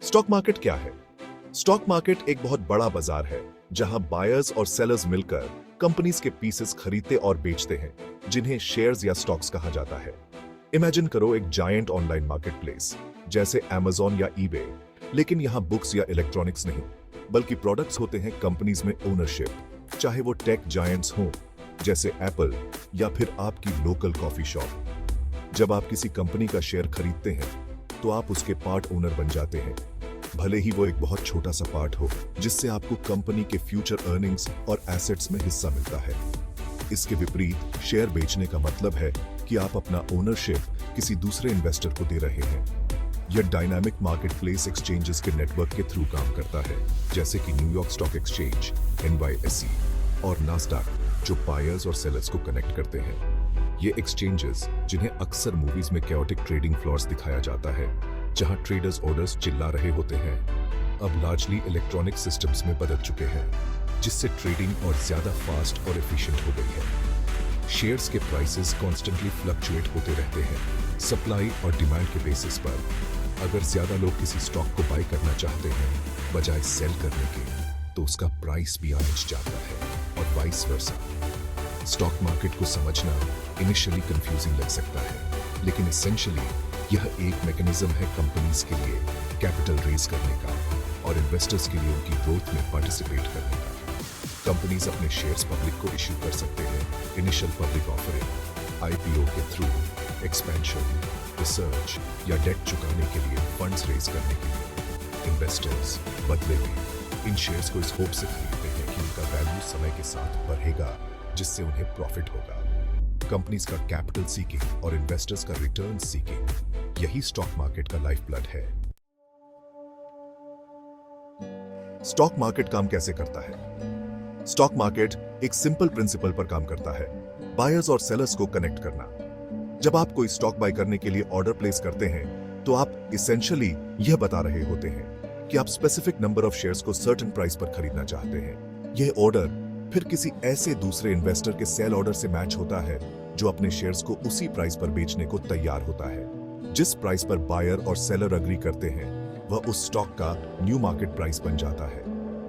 Stock market क्या है? Stock market एक बहुत बड़ा बाजार है जहां बायर्स और सेलर्स मिलकर कंपनीज के पीसेस खरीदते और बेचते हैं, जिन्हें शेयर्स या स्टॉक्स कहा जाता है। इमेजिन करो एक जायंट ऑनलाइन मार्केटप्लेस जैसे Amazon या eBay, लेकिन यहां बुक्स या इलेक्ट्रॉनिक्स नहीं, बल्कि प्रोडक्ट्स होते हैं कंपनीज में ओनरशिप, चाहे वो टेक जायंट्स हों जैसे एप्पल या फिर आपकी लोकल कॉफी शॉप। जब आप किसी कंपनी का शेयर खरीदते हैं तो आप उसके पार्ट ओनर बन जाते हैं, भले ही वो एक बहुत छोटा सा पार्ट हो, जिससे आपको कंपनी के फ्यूचर अर्निंग्स और एसेट्स में हिस्सा मिलता है। इसके विपरीत शेयर बेचने का मतलब है कि आप अपना ओनरशिप किसी दूसरे इन्वेस्टर को दे रहे हैं। यह डायनामिक मार्केटप्लेस एक्सचेंजेस के नेटवर्क के थ्रू काम करता है, जैसे कि न्यूयॉर्क स्टॉक एक्सचेंज, NYSE और नास्डैक, जो बायर्स और सेलर्स को कनेक्ट करते हैं। ये एक्सचेंजेस, जिन्हें अक्सर मूवीज में कैओटिक ट्रेडिंग फ्लोर्स दिखाया जाता है, जहां ट्रेडर्स ऑर्डर्स चिल्ला रहे होते हैं, अब लार्जली इलेक्ट्रॉनिक सिस्टम्स में बदल चुके हैं, जिससे ट्रेडिंग और ज्यादा फास्ट और एफिशिएंट हो गई है। शेयर्स के प्राइसेस कॉन्स्टेंटली फ्लक्चुएट होते रहते हैं, सप्लाई और डिमांड के बेसिस पर। अगर ज्यादा लोग किसी स्टॉक को बाय करना चाहते हैं बजाय सेल करने के, तो उसका प्राइस भी आगे जाता है और वाइस वर्सा। स्टॉक मार्केट को समझना इनिशियली कंफ्यूजिंग लग सकता है, लेकिन एसेंशियली यह एक मैकेनिज्म है कंपनीज के लिए कैपिटल रेज करने का और इन्वेस्टर्स के लिए उनकी ग्रोथ में पार्टिसिपेट करने का। कंपनीज अपने शेयर्स पब्लिक को इश्यू कर सकते हैं, इनिशियल पब्लिक ऑफरिंग, IPO के थ्रू, एक्सपेंशन, रिसर्च या डेट चुकाने के लिए फंड्स रेज करने के लिए। इन्वेस्टर्स बदले में इन शेयर्स को इस होप से खरीदते हैं कि उनका वैल्यू समय के साथ बढ़ेगा, जिससे उन्हें प्रॉफिट होगा। कंपनीज का कैपिटल सीकिंग और इन्वेस्टर्स का रिटर्न सीकिंग, यही स्टॉक मार्केट का लाइफ ब्लड है। स्टॉक मार्केट काम कैसे करता है? स्टॉक मार्केट एक सिंपल प्रिंसिपल पर काम करता है, बायर्स और सेलर्स को कनेक्ट करना। जब आप कोई स्टॉक बाय करने के लिए ऑर्डर प्लेस करते हैं, तो आप इसेंशियली यह बता रहे होते हैं कि आप स्पेसिफिक नंबर ऑफ शेयर्स को सर्टेन प्राइस पर खरीदना चाहते हैं। यह ऑर्डर फिर किसी ऐसे दूसरे इन्वेस्टर के सेल ऑर्डर से मैच होता है जो अपने शेयर्स को उसी प्राइस पर बेचने को तैयार होता है। जिस प्राइस पर बायर और सेलर अग्री करते हैं, वह उस स्टॉक का न्यू मार्केट प्राइस बन जाता है।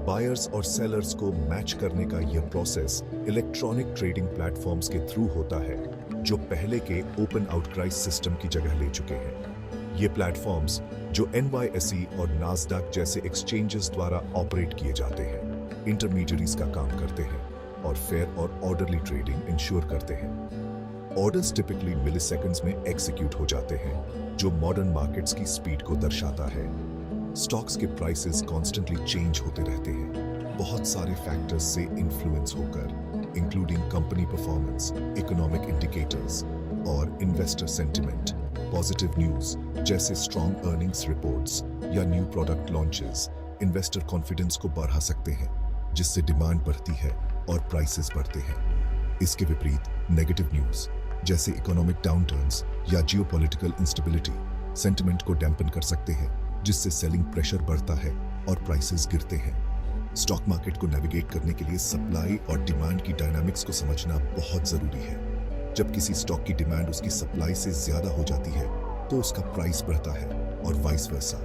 बायर्स और सेलर्स को मैच करने का यह प्रोसेस इलेक्ट्रॉनिक ट्रेडिंग प्लेटफॉर्म्स के थ्रू होता है, जो पहले के ओपन आउटक्राई सिस्टम की जगह ले चुके हैं। ये प्लेटफॉर्म्स, जो NYSE और नास्डैक जैसे एक्सचेंजेस द्वारा ऑपरेट किए जाते हैं, इंटरमीडियरीज का काम करते हैं और फेयर और ऑर्डरली ट्रेडिंग इंश्योर करते हैं। ऑर्डर्स टिपिकली मिलीसेकंड्स में एग्जीक्यूट हो जाते हैं, जो मॉडर्न मार्केट्स की स्पीड को दर्शाता है। स्टॉक्स के प्राइसेस कॉन्स्टेंटली चेंज होते रहते हैं, बहुत सारे फैक्टर्स से इन्फ्लुएंस होकर, including company performance, economic indicators और इन्वेस्टर सेंटिमेंट। पॉजिटिव न्यूज जैसे स्ट्रॉन्ग अर्निंग्स रिपोर्ट्स या new product launches investor confidence को बढ़ा सकते हैं, जिससे डिमांड बढ़ती है और प्राइसेस बढ़ते हैं। इसके विपरीत नेगेटिव न्यूज जैसे इकोनॉमिक डाउनटर्न्स या जियोपॉलिटिकल इंस्टेबिलिटी सेंटिमेंट को डैम्पन कर सकते हैं, जिससे सेलिंग प्रेशर बढ़ता है और प्राइसेस गिरते हैं। स्टॉक मार्केट को नेविगेट करने के लिए सप्लाई और डिमांड की डायनामिक्स को समझना बहुत जरूरी है। जब किसी स्टॉक की डिमांड उसकी सप्लाई से ज्यादा हो जाती है, तो उसका प्राइस बढ़ता है और वाइस वर्सा।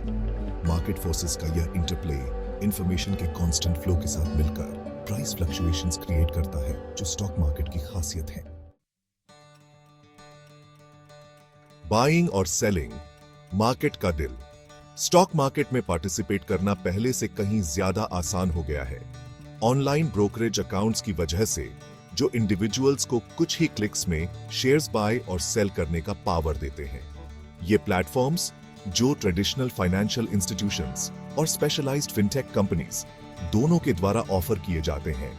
मार्केट फोर्सेस का यह इंटरप्ले इंफॉर्मेशन के कांस्टेंट फ्लो के साथ मिलकर प्राइस फ्लक्चुएशंस क्रिएट करता है, जो स्टॉक मार्केट की खासियत है। बाइंग और सेलिंग, मार्केट का दिल। स्टॉक मार्केट में पार्टिसिपेट करना पहले से कहीं ज्यादा आसान हो गया है। ऑनलाइन ब्रोकरेज अकाउंट्स की वजह से, जो इंडिविजुअल्स को कुछ ही क्लिक्स में शेयर्स बाय और सेल करने का पावर देते हैं। ये प्लेटफॉर्म्स, जो ट्रेडिशनल फाइनेंशियल इंस्टीट्यूशंस और स्पेशलाइज्ड फिनटेक कंपनीज दोनों के द्वारा ऑफर किए जाते हैं,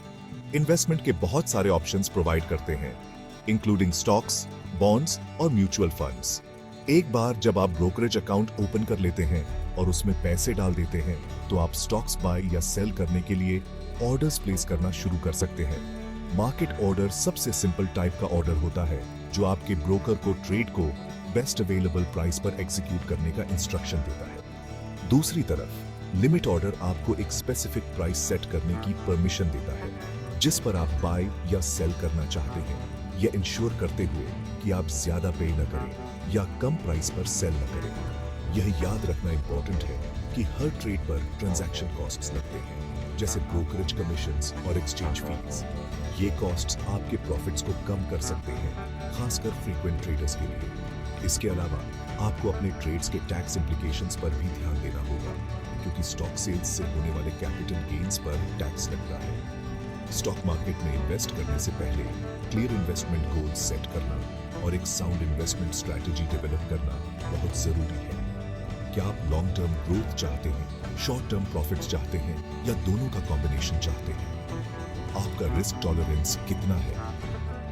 इन्वेस्टमेंट के बहुत सारे ऑप्शंस प्रोवाइड करते हैं, इंक्लूडिंग स्टॉक्स, बॉन्ड्स और म्यूचुअल फंड्स। एक बार जब आप ब्रोकरेज अकाउंट ओपन कर लेते हैं और उसमें पैसे डाल देते हैं, तो आप स्टॉक्स बाय या सेल करने के लिए ऑर्डर्स प्लेस करना शुरू कर सकते हैं। मार्केट ऑर्डर सबसे सिंपल टाइप का ऑर्डर होता है, जो आपके ब्रोकर को ट्रेड को बेस्ट अवेलेबल प्राइस पर एग्जीक्यूट करने का इंस्ट्रक्शन देता है। दूसरी तरफ, लिमिट ऑर्डर आपको एक स्पेसिफिक प्राइस सेट करने की परमिशन देता है, जिस पर आप बाय या सेल करना चाहते हैं, यह इंश्योर करते हुए कि आप ज्यादा पे न करें या कम प्राइस पर सेल न करें। यह याद रखना इंपॉर्टेंट है कि हर ट्रेड पर ट्रांजैक्शन कॉस्ट्स लगते हैं, जैसे ब्रोकरेज कमीशंस और एक्सचेंज फीस। ये कॉस्ट्स आपके प्रॉफिट्स को कम कर सकते हैं, खासकर फ्रीक्वेंट ट्रेडर्स के लिए। इसके अलावा आपको अपने ट्रेड्स के टैक्स इंप्लीकेशंस पर भी ध्यान देना होगा, क्योंकि स्टॉक सेल्स से होने वाले कैपिटल गेन्स पर टैक्स लगता है। स्टॉक मार्केट में इन्वेस्ट करने से पहले क्लियर इन्वेस्टमेंट गोल्स सेट करना और एक साउंड इन्वेस्टमेंट स्ट्रैटेजी डेवलप करना बहुत जरूरी है। क्या आप लॉन्ग टर्म ग्रोथ चाहते हैं, शॉर्ट टर्म प्रॉफिट्स चाहते हैं, या दोनों का कॉम्बिनेशन चाहते हैं? आपका रिस्क टॉलरेंस कितना है?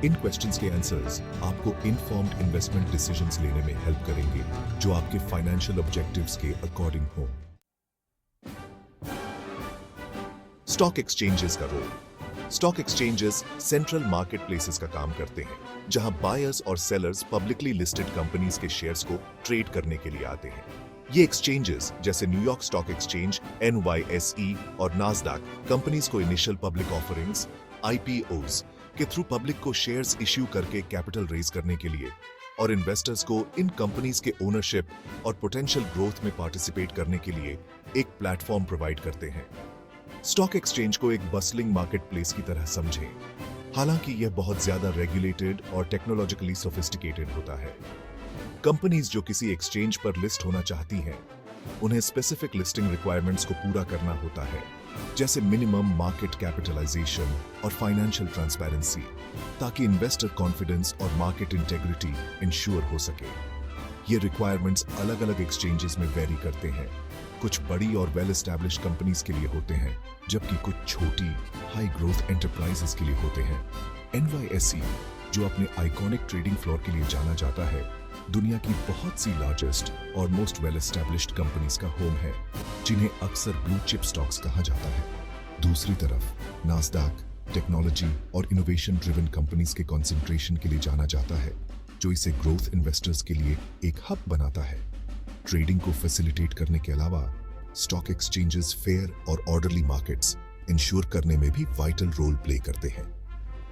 इन क्वेश्चंस के आंसर्स आपको इन्फॉर्म्ड इन्वेस्टमेंट डिसीजंस लेने में हेल्प करेंगे, जो आपके फाइनेंशियल ऑब्जेक्टिव्स के अकॉर्डिंग हो। स्टॉक एक्सचेंजेस का role. Stock exchanges central market places का काम करते हैं, जहां बायर्स और सेलर्स पब्लिकली लिस्टेड कंपनीज के शेयर्स को ट्रेड करने के लिए आते हैं। ये एक्सचेंजेस जैसे न्यूयॉर्क स्टॉक एक्सचेंज, NYSE और नास्डैक कंपनीज को इनिशियल पब्लिक ऑफरिंग्स IPOs के थ्रू पब्लिक को शेयर्स इश्यू करके कैपिटल रेज करने के लिए और इन्वेस्टर्स को इन कंपनीज के ओनरशिप और पोटेंशियल ग्रोथ में पार्टिसिपेट करने के लिए एक प्लेटफॉर्म प्रोवाइड करते हैं। स्टॉक एक्सचेंज को एक बस्लिंग मार्केट प्लेस की तरह समझें, हालांकि यह बहुत ज्यादा रेगुलेटेड और टेक्नोलॉजिकली सोफिस्टिकेटेड होता है। कंपनीज जो किसी एक्सचेंज पर लिस्ट होना चाहती हैं, उन्हें स्पेसिफिक लिस्टिंग रिक्वायरमेंट्स को पूरा करना होता है, जैसे मिनिमम मार्केट कैपिटलाइजेशन और फाइनेंशियल ट्रांसपेरेंसी, ताकि इन्वेस्टर कॉन्फिडेंस और मार्केट इंटेग्रिटी इंश्योर हो सके। ये रिक्वायरमेंट्स अलग अलग एक्सचेंजेस में वेरी करते हैं। कुछ बड़ी और वेल एस्टैब्लिश्ड कंपनीज के लिए होते हैं, जबकि कुछ छोटी हाई ग्रोथ एंटरप्राइजेस के लिए होते हैं। NYSE, जो अपने आइकॉनिक ट्रेडिंग फ्लोर के लिए जाना जाता है, दुनिया की बहुत सी लार्जेस्ट और मोस्ट वेल एस्टैब्लिश्ड कंपनीज का होम है, जिन्हें अक्सर ब्लू चिप स्टॉक्स कहा जाता है। दूसरी तरफ नास्डैक टेक्नोलॉजी और इनोवेशन ड्रिवन कंपनीज के कंसंट्रेशन के लिए जाना जाता है, जो इसे ग्रोथ इन्वेस्टर्स के लिए एक हब बनाता है। ट्रेडिंग को फैसिलिटेट करने के अलावा स्टॉक एक्सचेंजेस फेयर और ऑर्डरली मार्केट्स इंश्योर करने में भी वाइटल रोल प्ले करते हैं।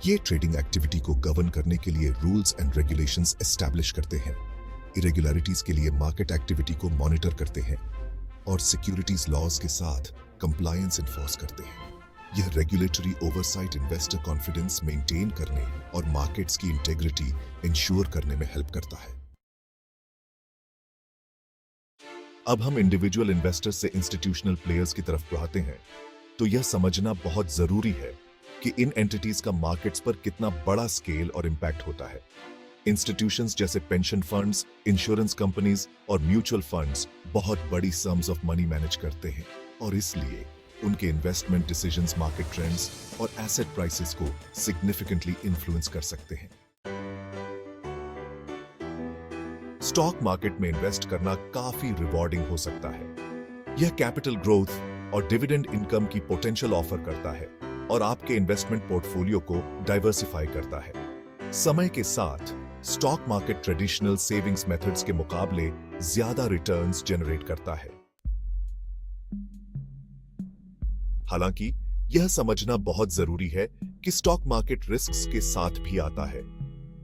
ये ट्रेडिंग एक्टिविटी को गवर्न करने के लिए रूल्स एंड रेगुलेशंस एस्टैब्लिश करते हैं, इरेगुलरिटीज के लिए मार्केट एक्टिविटी को मॉनिटर करते हैं और सिक्योरिटीज लॉज के साथ कंप्लायंस इन्फोर्स करते हैं। यह regulatory oversight investor confidence maintain करने और मार्केट्स की इंटेग्रिटी इंश्योर करने में हेल्प करता है। अब हम इंडिविजुअल इन्वेस्टर्स से इंस्टीट्यूशनल प्लेयर्स की तरफ बढ़ाते हैं, तो यह समझना बहुत जरूरी है कि इन एंटिटीज का मार्केट्स पर कितना बड़ा स्केल और इंपैक्ट होता है। इंस्टीट्यूशंस जैसे पेंशन फंड्स, इंश्योरेंस कंपनीज और म्यूचुअल फंड्स बहुत बड़ी सम्स ऑफ मनी मैनेज करते हैं और इसलिए उनके इन्वेस्टमेंट डिसीजंस मार्केट ट्रेंड्स और एसेट प्राइसेस को सिग्निफिकेंटली इन्फ्लुएंस कर सकते हैं। स्टॉक मार्केट में इन्वेस्ट करना काफी रिवॉर्डिंग हो सकता है। यह कैपिटल ग्रोथ और डिविडेंड इनकम की पोटेंशियल ऑफर करता है और आपके इन्वेस्टमेंट पोर्टफोलियो को डाइवर्सिफाई करता है। समय के साथ stock market traditional savings methods के मुकाबले ज्यादा रिटर्न्स जनरेट करता है। हालांकि यह समझना बहुत जरूरी है कि स्टॉक मार्केट रिस्क्स के साथ भी आता है।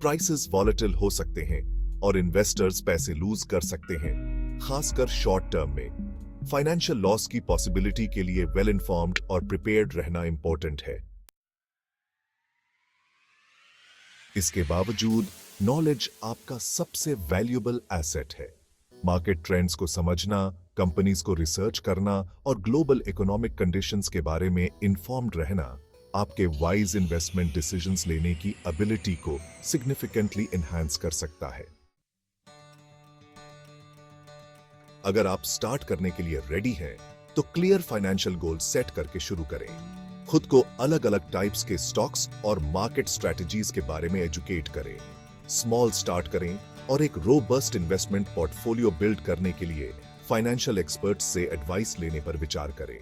प्राइसेस वॉलेटिल हो सकते हैं और इन्वेस्टर्स पैसे लूज कर सकते हैं, खासकर शॉर्ट टर्म में। फाइनेंशियल लॉस की पॉसिबिलिटी के लिए वेल इन्फॉर्म्ड और प्रिपेयर्ड रहना इंपॉर्टेंट है। इसके बावजूद नॉलेज आपका सबसे वैल्यूएबल एसेट है। मार्केट ट्रेंड्स को समझना, कंपनीज को रिसर्च करना और ग्लोबल इकोनॉमिक कंडीशंस के बारे में इंफॉर्म्ड रहना आपके वाइज इन्वेस्टमेंट डिसीजंस लेने की एबिलिटी को सिग्निफिकेंटली एनहांस कर सकता है। अगर आप स्टार्ट करने के लिए रेडी हैं, तो क्लियर फाइनेंशियल गोल सेट करके शुरू करें। खुद को अलग अलग टाइप्स के स्टॉक्स और मार्केट स्ट्रेटजीज के बारे में एजुकेट करें। स्मॉल स्टार्ट करें और एक रोबस्ट इन्वेस्टमेंट पोर्टफोलियो बिल्ड करने के लिए फाइनेंशियल एक्सपर्ट्स से एडवाइस लेने पर विचार करें।